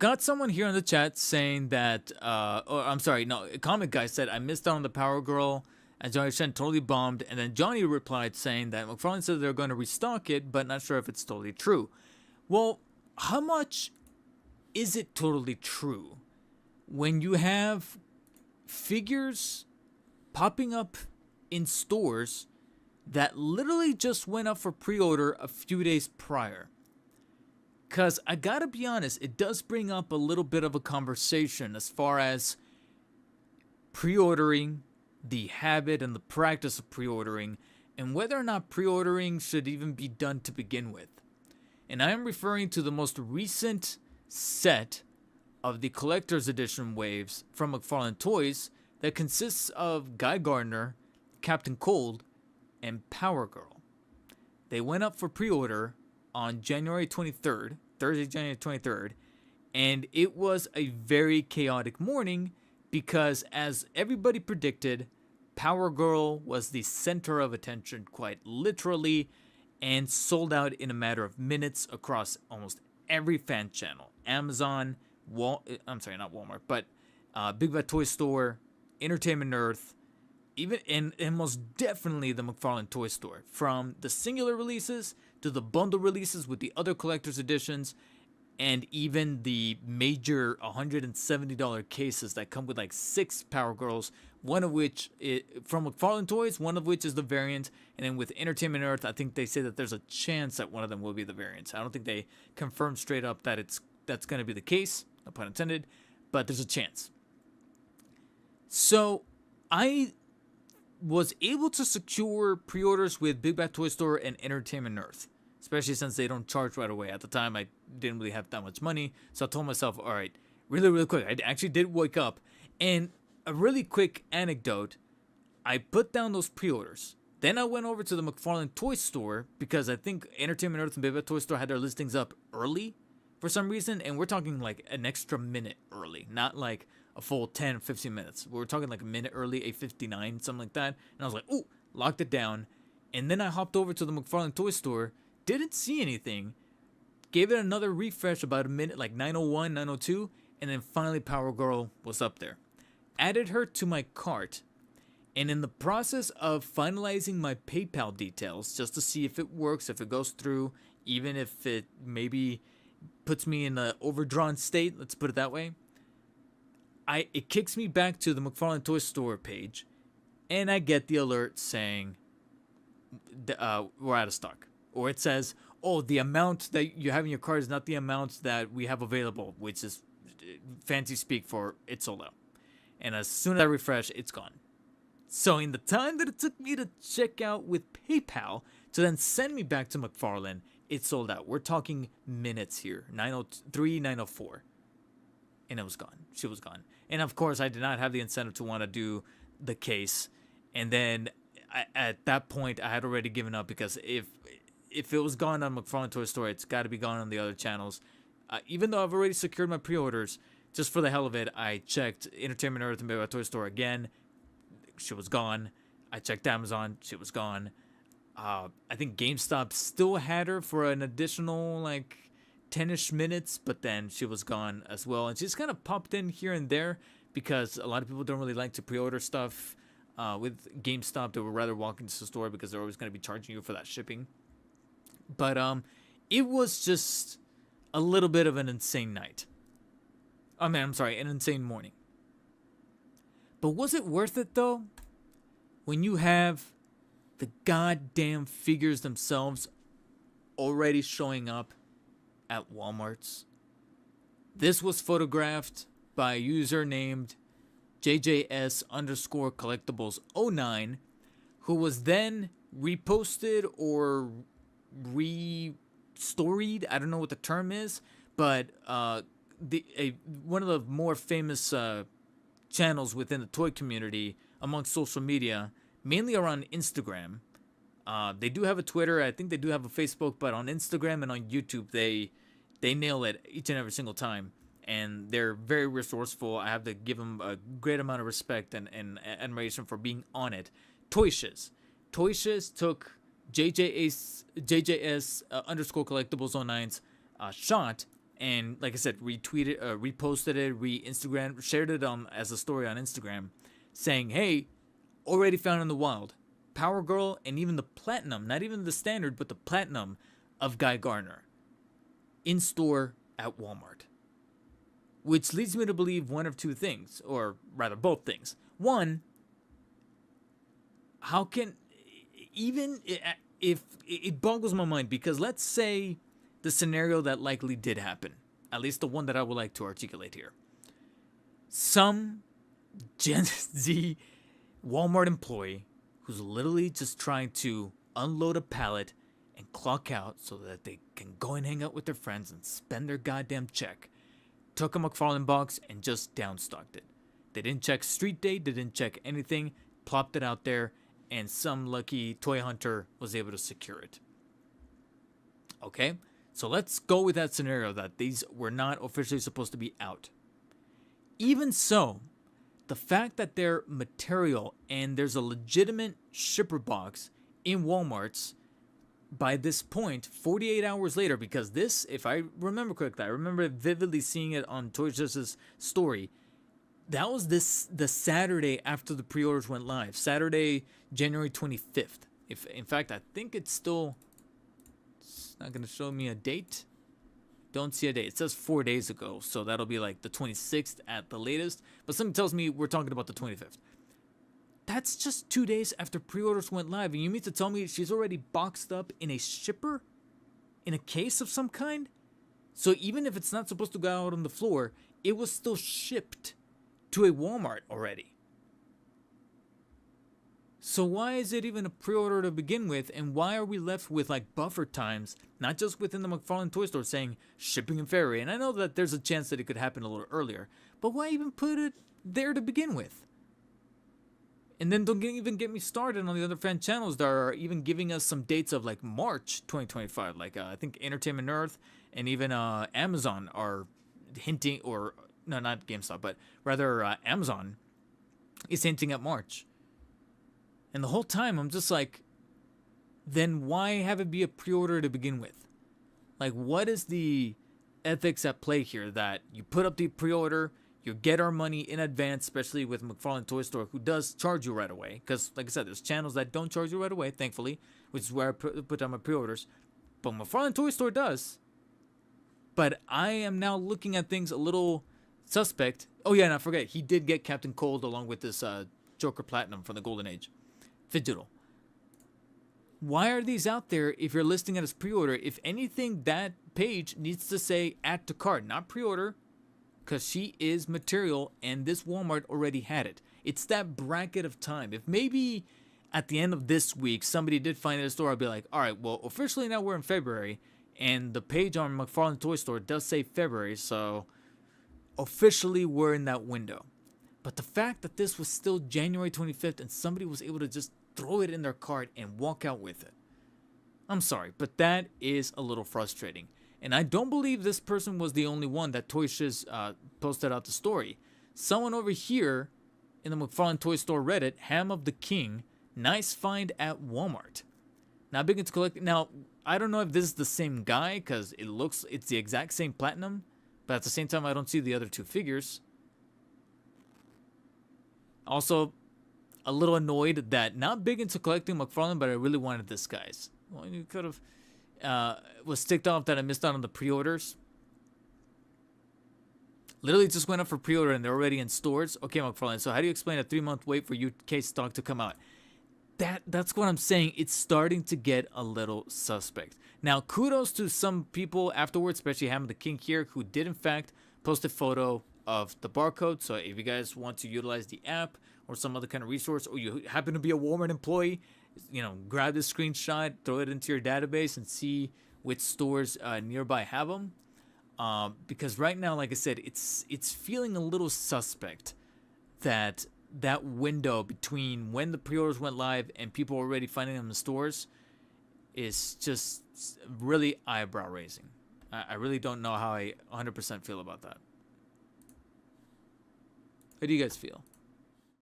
Got someone here in the chat saying that, or I'm sorry, no, a comic guy said, I missed out on the Power Girl, and Johnny Shen totally bombed. And then Johnny replied saying that McFarlane said they're going to restock it, but not sure if it's totally true. Well, how much is it totally true when you have figures popping up in stores that literally just went up for pre-order a few days prior? Because I gotta be honest, it does bring up a little bit of a conversation as far as pre-ordering, the habit and the practice of pre-ordering, and whether or not pre-ordering should even be done to begin with. And I am referring to the most recent set of the collector's edition waves from McFarlane Toys that consists of Guy Gardner, Captain Cold, and Power Girl. They went up for pre-order on January 23rd, Thursday, January 23rd, and it was a very chaotic morning because, as everybody predicted, Power Girl was the center of attention quite literally and sold out in a matter of minutes across almost every fan channel. Amazon, I'm sorry, not Walmart, but Big Bad Toy Store, Entertainment Earth, even and most definitely the McFarlane Toy Store. From the singular releases to the bundle releases with the other collector's editions, and even the major $170 cases that come with like 6 Power Girls, one of which from McFarlane Toys, one of which is the variant, and then with Entertainment Earth, I think they say that there's a chance that one of them will be the variant. I don't think they confirmed straight up that that's going to be the case, no pun intended, but there's a chance. So I was able to secure pre-orders with Big Bad Toy Store and Entertainment Earth, especially since they don't charge right away. At the time, I didn't really have that much money, so I told myself, all right, really quick, I actually did wake up, and a really quick anecdote, I put down those pre-orders. Then I went over to the McFarlane Toy Store because I think Entertainment Earth and Big Bad Toy Store had their listings up early for some reason, and we're talking like an extra minute early, not like a full 10, 15 minutes. We were talking like a minute early, 8:59, something like that. And I was like, ooh, locked it down. And then I hopped over to the McFarlane Toy Store, didn't see anything, gave it another refresh about a minute, like 9:01, 9:02, and then finally Power Girl was up there. Added her to my cart, and in the process of finalizing my PayPal details, just to see if it works, if it goes through, even if it maybe puts me in an overdrawn state, let's put it that way, it kicks me back to the McFarlane Toy Store page, and I get the alert saying we're out of stock. Or it says, oh, the amount that you have in your cart is not the amount that we have available, which is fancy speak for it's sold out. And as soon as I refresh, it's gone. So in the time that it took me to check out with PayPal to then send me back to McFarlane, it sold out. We're talking minutes here, 9:03, 9:04. And it was gone. She was gone. And of course, I did not have the incentive to want to do the case. And then at that point, I had already given up because if it was gone on McFarlane Toy Store, it's got to be gone on the other channels. Even though I've already secured my pre-orders, just for the hell of it, I checked Entertainment Earth and Big Bad Toy Store again. She was gone. I checked Amazon. She was gone. I think GameStop still had her for an additional like 10-ish minutes, but then she was gone as well. And she just kind of popped in here and there because a lot of people don't really like to pre-order stuff with GameStop. They would rather walk into the store because they're always going to be charging you for that shipping. But it was just a little bit of an insane night. An insane morning. But was it worth it though? When you have the goddamn figures themselves already showing up at Walmart's. This was photographed by a user named JJS_collectibles09, who was then reposted or re-storied. I don't know what the term is, but one of the more famous channels within the toy community amongst social media, mainly around Instagram. They do have a Twitter. I think they do have a Facebook, but on Instagram and on YouTube, they nail it each and every single time. And they're very resourceful. I have to give them a great amount of respect and admiration for being on it. Toy Shiz took JJS _collectibles09's shot and like I said, retweeted, reposted it, Instagram, shared it as a story on Instagram, saying, "Hey, already found in the wild, Power Girl, and even the platinum, not even the standard, but the platinum of Guy Gardner, in store at Walmart." Which leads me to believe one of two things, or rather both things. One, how can, even if it boggles my mind, because let's say the scenario that likely did happen, at least the one that I would like to articulate here. Some Gen Z Walmart employee who's literally just trying to unload a pallet and clock out so that they can go and hang out with their friends and spend their goddamn check, took a McFarlane box and just downstocked it. They didn't check street date, they didn't check anything, plopped it out there, and some lucky toy hunter was able to secure it. Okay, so let's go with that scenario that these were not officially supposed to be out. Even so, the fact that they're material and there's a legitimate shipper box in Walmart's by this point, 48 hours later, because this, if I remember correctly, I remember vividly seeing it on Toy Justice's story. That was the Saturday after the pre-orders went live. Saturday, January 25th. If in fact, I think it's not going to show me a date. Don't see a date. It says 4 days ago, so that'll be like the 26th at the latest. But something tells me we're talking about the 25th. That's just 2 days after pre-orders went live, and you mean to tell me she's already boxed up in a shipper? In a case of some kind? So even if it's not supposed to go out on the floor, it was still shipped to a Walmart already. So why is it even a pre-order to begin with, and why are we left with like buffer times, not just within the McFarlane toy store saying shipping in February? And I know that there's a chance that it could happen a little earlier, but why even put it there to begin with? And then don't even get me started on the other fan channels that are even giving us some dates of like March 2025. Like I think Entertainment Earth and even Amazon are hinting, or no, not GameStop, but rather Amazon is hinting at March. And the whole time I'm just like, then why have it be a pre-order to begin with? Like, what is the ethics at play here that you put up the pre-order, you get our money in advance, especially with McFarlane Toy Store, who does charge you right away. Because, like I said, there's channels that don't charge you right away, thankfully, which is where I put down my pre-orders. But McFarlane Toy Store does. But I am now looking at things a little suspect. Oh, yeah, and I forget, he did get Captain Cold along with this Joker Platinum from the Golden Age. Fidgetal. Why are these out there if you're listing it as pre-order? If anything, that page needs to say add to cart, not pre-order. Because she is material and this Walmart already had it. It's that bracket of time. If maybe at the end of this week somebody did find it in the store, I'd be like, all right, well, officially now we're in February, and the page on McFarlane Toy Store does say February, so officially we're in that window. But the fact that this was still January 25th and somebody was able to just throw it in their cart and walk out with it, I'm sorry, but that is a little frustrating. And I don't believe this person was the only one that Toy Shiz posted out the story. Someone over here in the McFarlane Toy Store Reddit, Ham of the King, nice find at Walmart. Now, big into collecting. Now, I don't know if this is the same guy because it's the exact same platinum, but at the same time, I don't see the other two figures. Also, a little annoyed that not big into collecting McFarlane, but I really wanted this guy's. Well, you could have. Was ticked off that I missed out on the pre-orders. Literally just went up for pre-order and they're already in stores. Okay, McFarlane, so how do you explain a 3-month wait for UK stock to come out? That's what I'm saying. It's starting to get a little suspect. Now, kudos to some people afterwards, especially Ham the King here, who did in fact post a photo of the barcode. So if you guys want to utilize the app or some other kind of resource, or you happen to be a Walmart employee, grab this screenshot, throw it into your database, and see which stores nearby have them. Because right now, like I said, it's feeling a little suspect that window between when the pre-orders went live and people already finding them in the stores is just really eyebrow raising. I really don't know how I 100% feel about that. How do you guys feel?